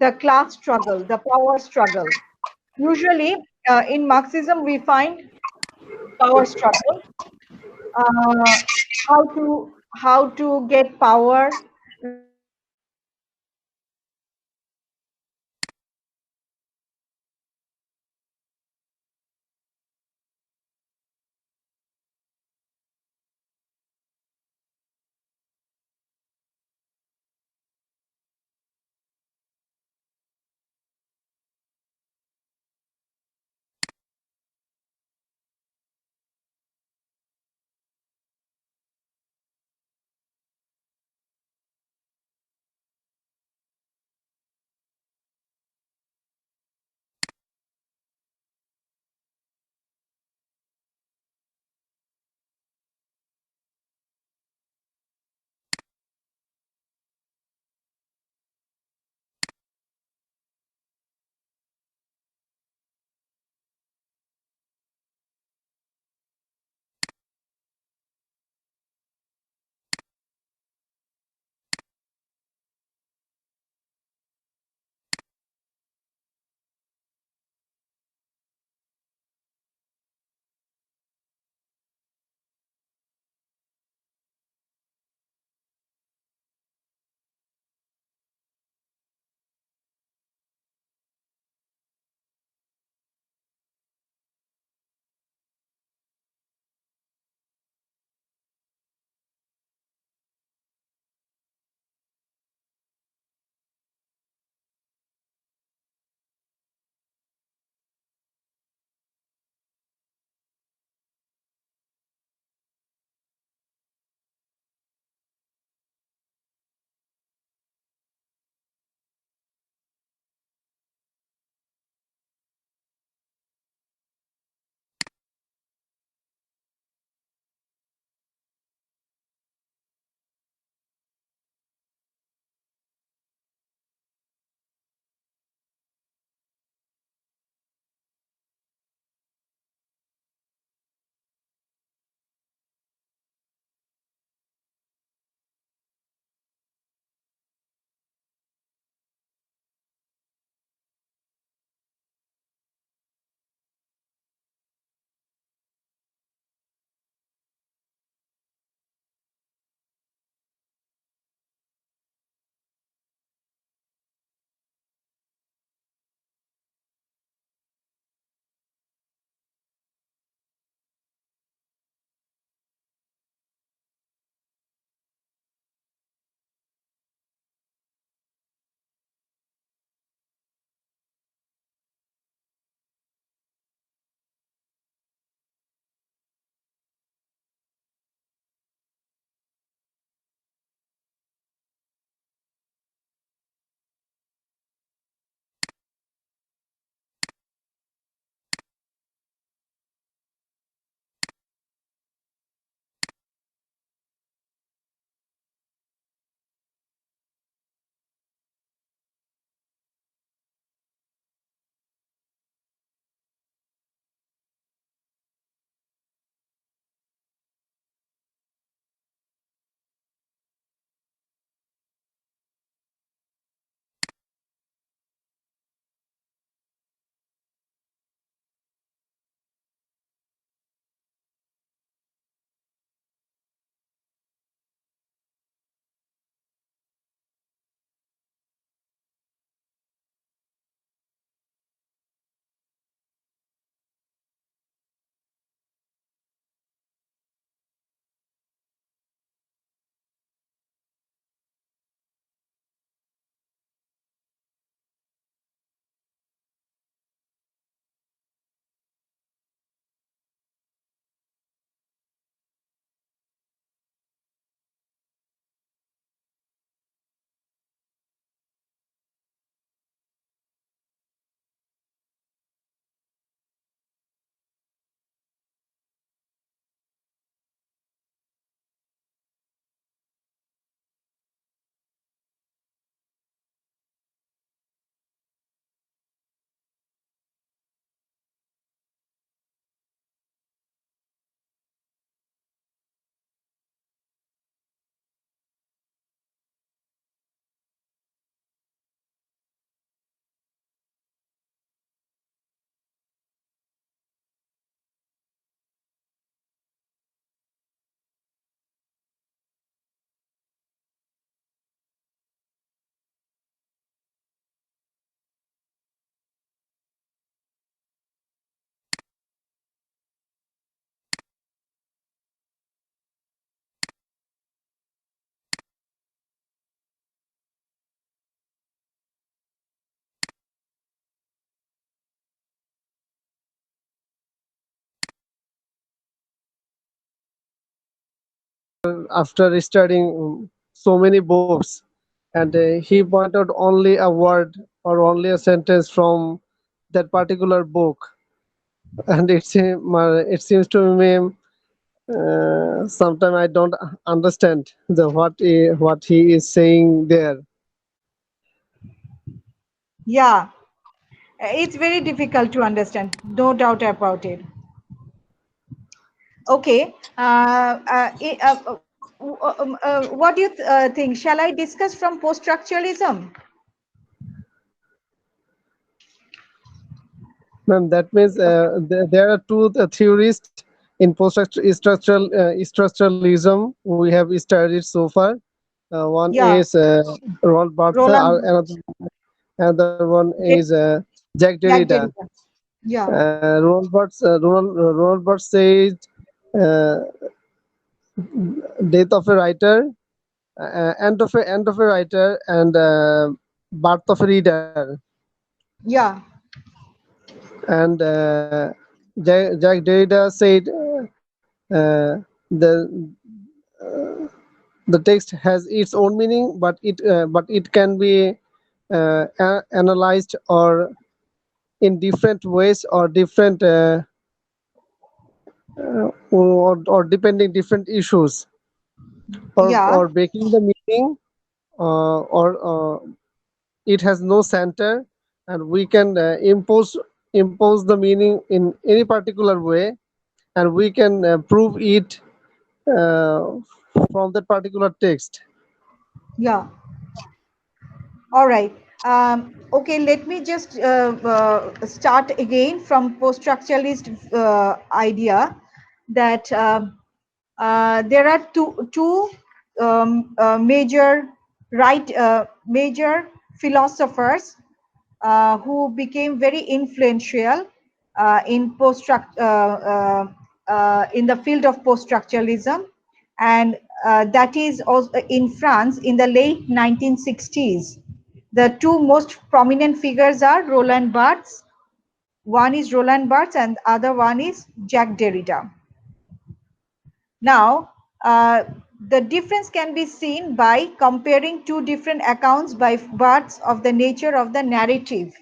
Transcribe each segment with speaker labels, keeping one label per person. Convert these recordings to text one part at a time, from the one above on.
Speaker 1: the class struggle, the power struggle. Usually, in Marxism, we find power struggle, uh, how to get power, right? How to
Speaker 2: after studying so many books, and he pointed only a word or only a sentence from that particular book, and it seems to me sometimes I don't understand what he is saying there.
Speaker 1: Yeah, it's very difficult to understand, no doubt about it. Okay. What do you think? Shall I discuss from post-structuralism?
Speaker 2: Ma'am, that means there are two theorists in post-structuralism we have studied so far. One
Speaker 1: Yeah,
Speaker 2: is Ron Barthes,
Speaker 1: Roland,
Speaker 2: another one is Jack
Speaker 1: Jack
Speaker 2: Derrida.
Speaker 1: Derrida. Yeah,
Speaker 2: Ronald Barthes says uh, death of a writer, end of a writer, and birth of a reader.
Speaker 1: yeah,
Speaker 2: And Jack Derrida said the the text has its own meaning, but it can be analyzed or in different ways or different or depending different issues
Speaker 1: yeah,
Speaker 2: or breaking the meaning or it has no center, and we can impose the meaning in any particular way, and we can prove it uh, from that particular text.
Speaker 1: yeah. All right. Okay, let me just start again from post-structuralist idea that there are two major philosophers who became very influential in the field of post-structuralism, and that is also in France in the late 1960s. The two most prominent figures are Roland Barthes. One is Roland Barthes and other one is Jacques Derrida. Now, the difference can be seen by comparing two different accounts by Barthes of the nature of the narrative.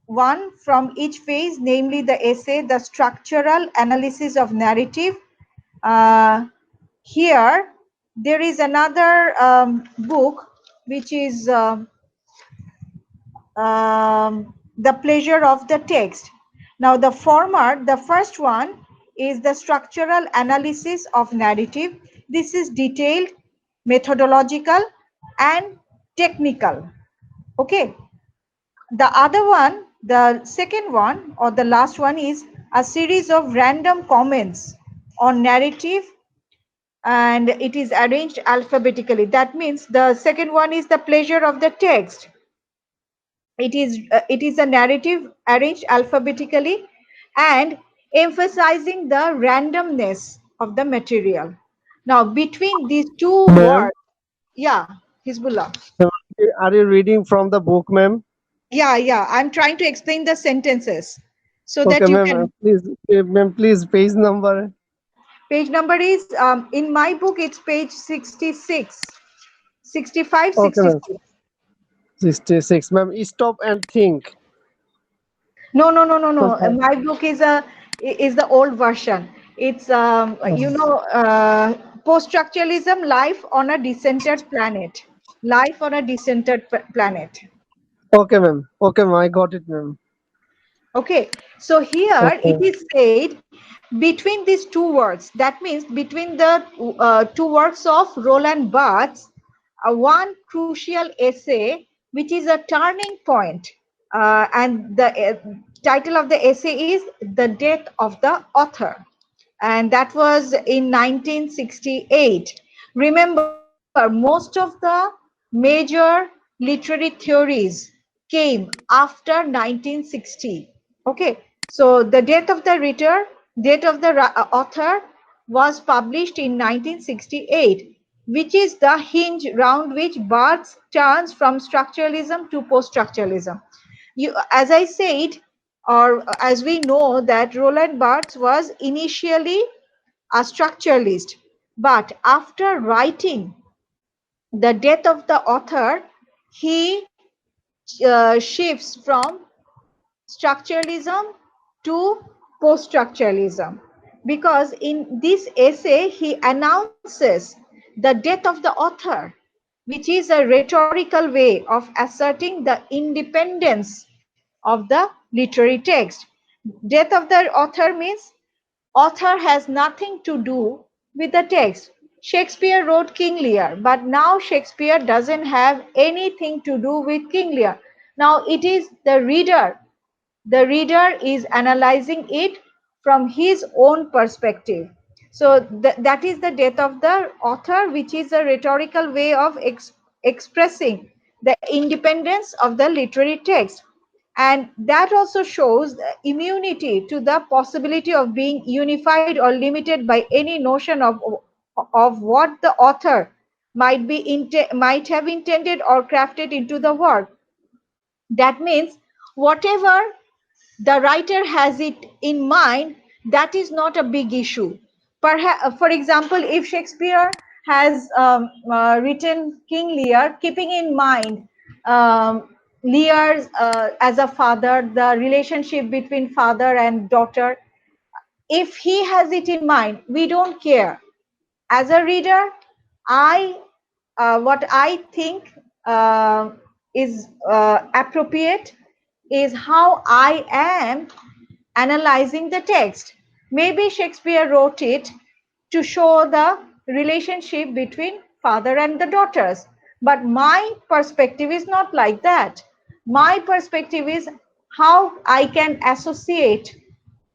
Speaker 1: One from each phase, namely the essay, The Structural Analysis of Narrative. Uh, Here, there is another book which is The Pleasure of the Text. Now, the former, the first one is the structural analysis of narrative. This is detailed, methodological, and technical. Okay. The other one, the second one, or the last one, is a series of random comments on narrative, and it is arranged alphabetically. That means the second one is The Pleasure of the Text. It is a narrative arranged alphabetically and emphasizing the randomness of the material. Now, between these two
Speaker 2: Ma'am,
Speaker 1: words, yeah, Hizbullah.
Speaker 2: are you reading from the book, ma'am?
Speaker 1: Yeah, I'm trying to explain the sentences so that
Speaker 2: Okay,
Speaker 1: you
Speaker 2: ma'am,
Speaker 1: can.
Speaker 2: ma'am, please page number.
Speaker 1: Page number is in my book, it's page 66, 65,
Speaker 2: Okay, ma'am.
Speaker 1: 66.
Speaker 2: 66, ma'am. Stop and think.
Speaker 1: No. My book is the old version. It's post-structuralism, life on a decentered planet. Life on a decentered planet.
Speaker 2: Okay, ma'am. Okay, ma'am. I got it, ma'am.
Speaker 1: Okay, so here it
Speaker 2: Okay.
Speaker 1: is said between these two works, that means between the two works of Roland Barthes, one crucial essay, which is a turning point. And the title of the essay is The Death of the Author. And that was in 1968. Remember, most of the major literary theories came after 1960. Okay, so the death of the author was published in 1968, which is the hinge round which Barthes turns from structuralism to post-structuralism. As I said, or as we know, that Roland Barthes was initially a structuralist, But after writing The Death of the Author, he shifts from structuralism to post-structuralism, because in this essay he announces the death of the author, which is a rhetorical way of asserting the independence of the literary text. Death of the author means author has nothing to do with the text. Shakespeare wrote King Lear, but now Shakespeare doesn't have anything to do with King Lear. Now it is the reader is analyzing it from his own perspective. So that is the death of the author, which is a rhetorical way of expressing the independence of the literary text. And that also shows immunity to the possibility of being unified or limited by any notion of what the author might have intended or crafted into the work. That means whatever the writer has it in mind, that is not a big issue. Perhaps, for example, if Shakespeare has written King Lear, keeping in mind Lear as a father, the relationship between father and daughter, if he has it in mind, we don't care. As a reader, I what I think is appropriate is how I am analyzing the text. Maybe Shakespeare wrote it to show the relationship between father and the daughters, but my perspective is not like that. My perspective is how I can associate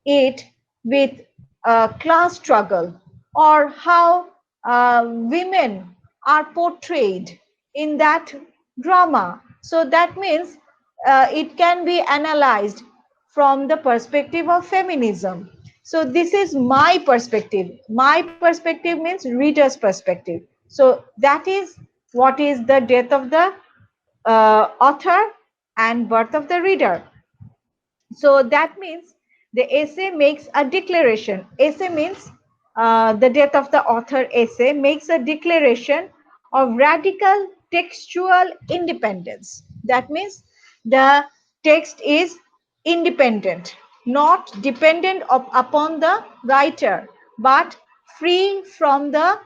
Speaker 1: it with class struggle, or how women are portrayed in that drama. So that means it can be analyzed from the perspective of feminism. So this is my perspective. My perspective means reader's perspective. So that is what is the death of the author and birth of the reader. So that means the essay makes a declaration. Essay means the death of the author essay makes a declaration of radical textual independence. That means the text is independent, not dependent upon the writer, but free from the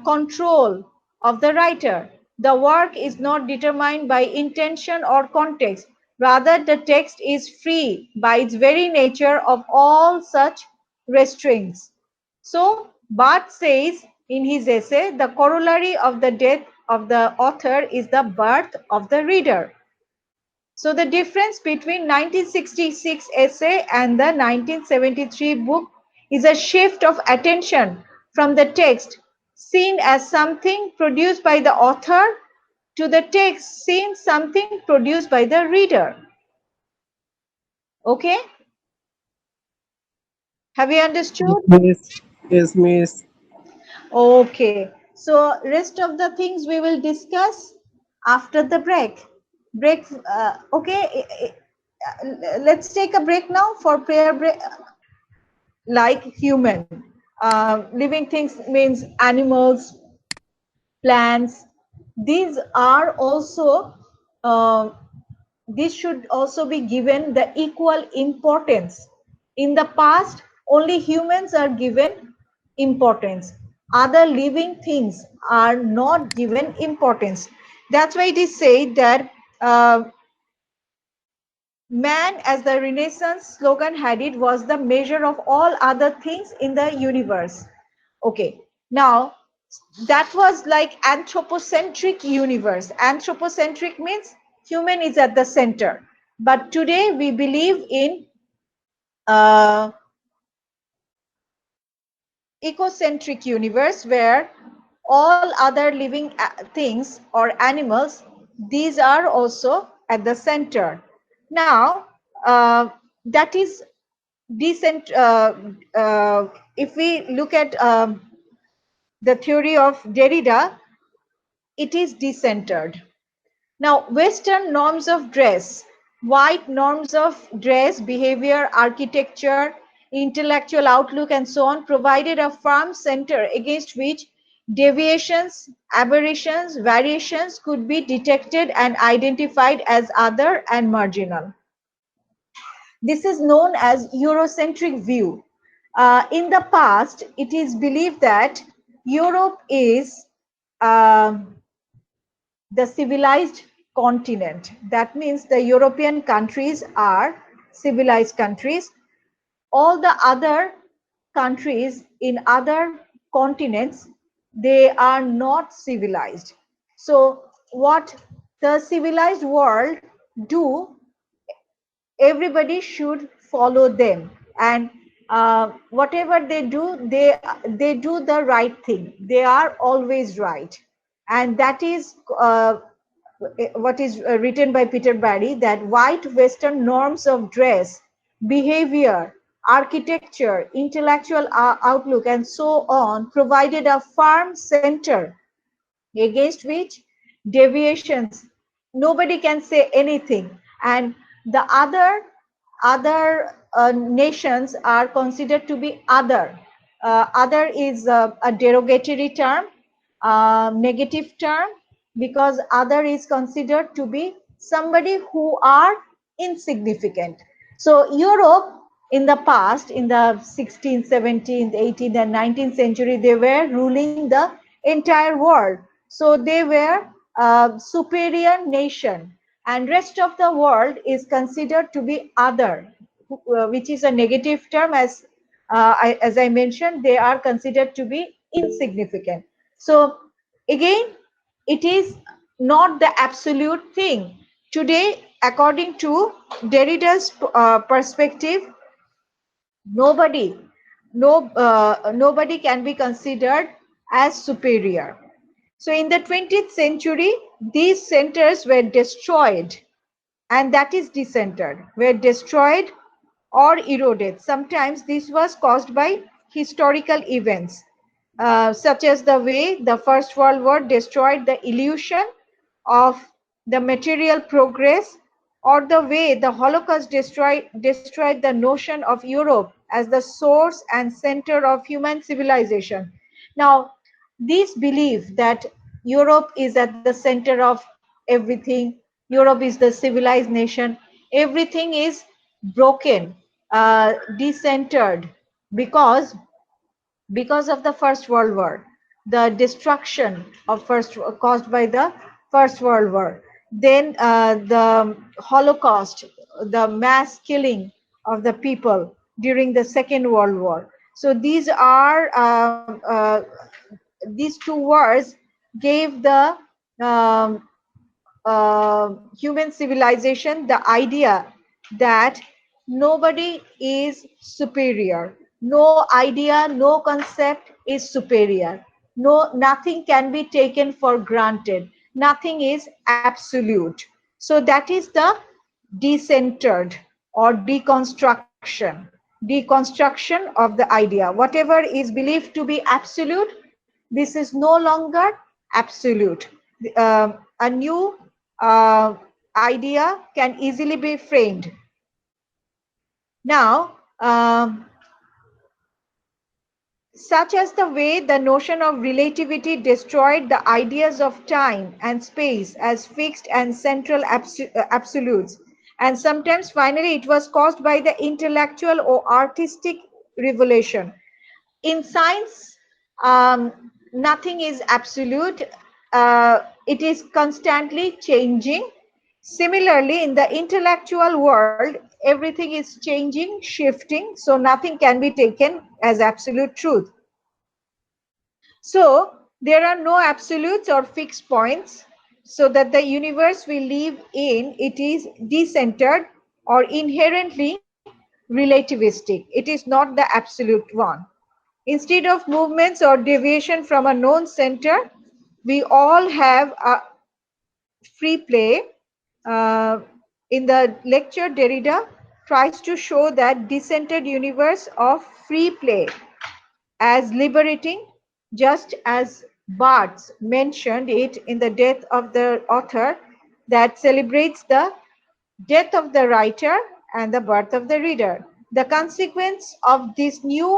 Speaker 1: control of the writer. The work is not determined by intention or context. Rather, the text is free by its very nature of all such restraints. So, Barth says in his essay, the corollary of the death of the author is the birth of the reader. So the difference between 1966 essay and the 1973 book is a shift of attention from the text seen as something produced by the author to the text seen something produced by the reader. Okay? Have you understood?
Speaker 2: Miss. Yes, Miss.
Speaker 1: Okay. So rest of the things we will discuss after the break. Okay. Let's take a break now for prayer break. Like human. Living things means animals, plants. These are also, this should also be given the equal importance. In the past, only humans are given importance. Other living things are not given importance. That's why it is said that man, as the Renaissance slogan had it, was the measure of all other things in the universe. Okay, now that was like anthropocentric universe. Anthropocentric means human is at the center. But today we believe in uh, ecocentric universe, where all other living things or animals, these are also at the center. Now that is decent. If we look at the theory of Derrida, it is decentered. Now, Western norms of dress, white norms of dress, behavior, architecture, intellectual outlook, and so on, provided a firm center against which deviations, aberrations, variations could be detected and identified as other and marginal. This is known as Eurocentric view. In the past, it is believed that Europe is the civilized continent. That means the European countries are civilized countries. All the other countries in other continents, they are not civilized. So what the civilized world do, everybody should follow them, and whatever they do, they do the right thing. They are always right, and that is what is written by Peter Barry, that white Western norms of dress, behavior, architecture, intellectual outlook, and so on provided a firm center against which deviations, nobody can say anything, and the other nations are considered to be other. Other is a derogatory term, negative term, because other is considered to be somebody who are insignificant. So Europe in the past, in the 16th, 17th, 18th, and 19th century, they were ruling the entire world. So they were a superior nation, and rest of the world is considered to be other, which is a negative term. As I mentioned, they are considered to be insignificant. So again, it is not the absolute thing. Today, according to Derrida's perspective, nobody, nobody can be considered as superior. So in the 20th century, these centers were destroyed, and that is decentered, were destroyed or eroded. Sometimes this was caused by historical events, such as the way the First World War destroyed the illusion of the material progress, or the way the Holocaust destroyed the notion of Europe as the source and center of human civilization. Now, this belief that Europe is at the center of everything, Europe is the civilized nation, everything is broken, decentered, because of the First World War, the destruction of caused by the First World War, then the Holocaust, the mass killing of the people during the Second World War. So these two wars gave the um, human civilization the idea that nobody is superior. No idea, no concept is superior. No, nothing can be taken for granted. Nothing is absolute. So that is the decentered or deconstruction of the idea. Whatever is believed to be absolute, this is no longer absolute. A new idea can easily be framed. Now, such as the way the notion of relativity destroyed the ideas of time and space as fixed and central absolutes. And sometimes finally it was caused by the intellectual or artistic revelation. In science, nothing is absolute. It is constantly changing. Similarly, in the intellectual world, everything is changing, shifting, so nothing can be taken as absolute truth. So there are no absolutes or fixed points, so that the universe we live in, it is decentered or inherently relativistic. It is not the absolute one. Instead of movements or deviation from a known center, we all have a free play. In the lecture, Derrida tries to show that decentered universe of free play as liberating, just as Barthes mentioned it in The Death of the Author, that celebrates the death of the writer and the birth of the reader. the consequence of this new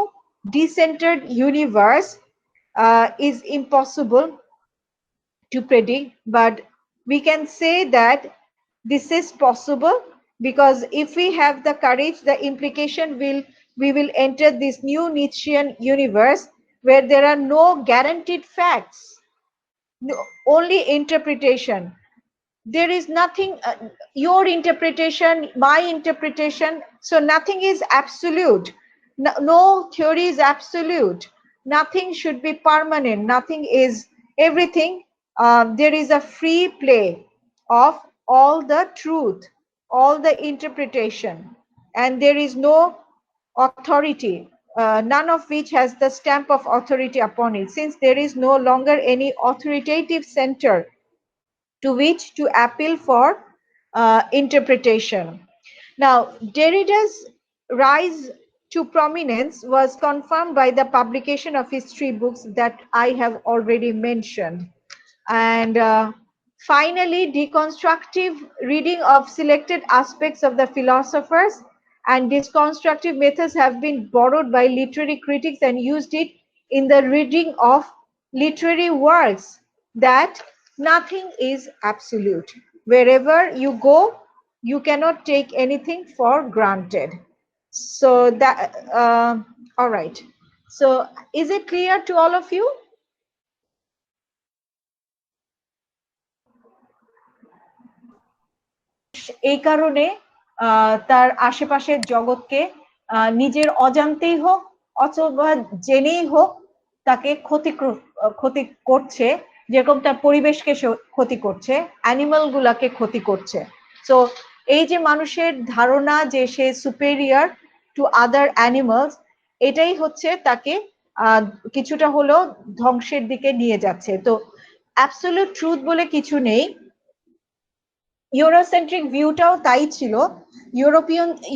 Speaker 1: decentered universe is impossible to predict, but we can say that this is possible, because if we have the courage, the implication will we will enter this new Nietzschean universe where there are no guaranteed facts, only interpretation. There is nothing, your interpretation, my interpretation, so nothing is absolute. No theory is absolute. Nothing should be permanent. Nothing is everything. There is a free play of all the truth, all the interpretation, and there is no authority, none of which has the stamp of authority upon it, since there is no longer any authoritative center to which to appeal for interpretation. Now, Derrida's rise to prominence was confirmed by the publication of his 3 books that I have already mentioned. And finally, deconstructive reading of selected aspects of the philosophers and deconstructive methods have been borrowed by literary critics and used it in the reading of literary works, that nothing is absolute. Wherever you go, you cannot take anything for granted. So that, all right. So is it clear to all of you? এই কারণে তার আশেপাশের জগৎকে নিজের অজান্তেই হোক অথবা জেনেই হোক তাকে ক্ষতি করছে, যেরকম তার পরিবেশকে ক্ষতি করছে, অ্যানিমাল গুলাকে ক্ষতি করছে। সো এই যে মানুষের ধারণা যে সে সুপেরিয়র টু আদার অ্যানিমালস, এটাই হচ্ছে তাকে কিছুটা হলেও ধ্বংসের দিকে নিয়ে যাচ্ছে। তো অ্যাবসলিউট ট্রুথ বলে কিছু নেই। ইউরোসেন্ট্রিক ভিউটাও তাই ছিল।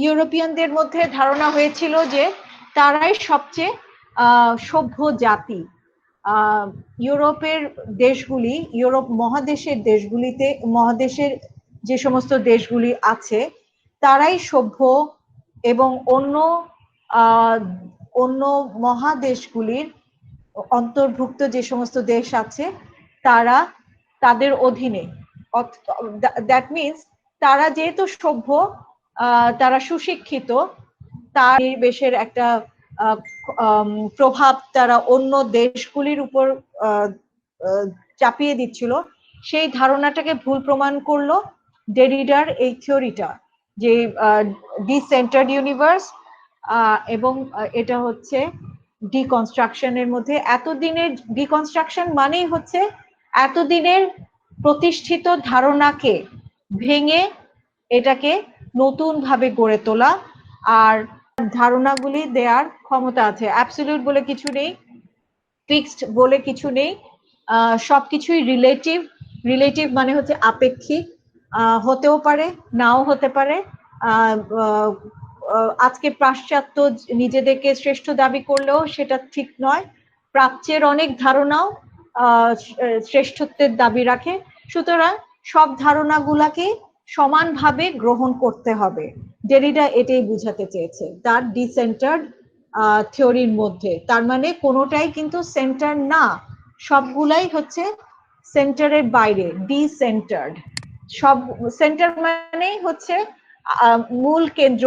Speaker 1: ইউরোপিয়ানদের মধ্যে ধারণা হয়েছিল যে তারাই সবচেয়ে সভ্য জাতি। ইউরোপের দেশগুলি, ইউরোপ মহাদেশের দেশগুলিতে, মহাদেশের যে সমস্ত দেশগুলি আছে তারাই সভ্য, এবং অন্য মহাদেশগুলির অন্তর্ভুক্ত যে সমস্ত দেশ আছে তারা তাদের অধীনে। দ্যাট মিনস তারা যেহেতু সভ্য, তারা সুশিক্ষিত, তার পরিবেশের একটা প্রভাব তারা অন্য দেশগুলির উপর চাপিয়ে দিচ্ছিল। সেই ধারণাটাকে ভুল প্রমাণ করলো ডেরিডার এই থিওরিটা, যে ডিসেন্টার্ড ইউনিভার্স, এবং এটা হচ্ছে ডিকনস্ট্রাকশনের মধ্যে। এতদিনের ডিকনস্ট্রাকশন মানেই হচ্ছে এতদিনের প্রতিষ্ঠিত ধারণাকে ভেঙে এটাকে নতুন ভাবে গড়ে তোলা, আর ধারণাগুলি দেওয়ার ক্ষমতা আছে। অ্যাবসলিউট বলে কিছু নেই, ফিক্সড বলে কিছু নেই, সবকিছুই রিলেটিভ। রিলেটিভ মানে হচ্ছে আপেক্ষিক, হতেও পারে নাও হতে পারে। আজকে পাশ্চাত্য নিজেদেরকে শ্রেষ্ঠ দাবি করলেও সেটা ঠিক নয়, প্রাচ্যের অনেক ধারণাও শ্রেষ্ঠত্বের দাবি রাখে। সুতরাং সব ধারণাগুলাকে সমানভাবে গ্রহণ করতে হবে। ডেরিডা এটাই বুঝাতে চেয়েছে তার ডিসেন্টার্ড থিওরির মধ্যে। তার মানে কোনোটাই কিন্তু সেন্টার না, সবগুলাই হচ্ছে সেন্টারের বাইরে, ডিসেন্টার্ড। সব সেন্টার মানেই হচ্ছে মূল কেন্দ্র।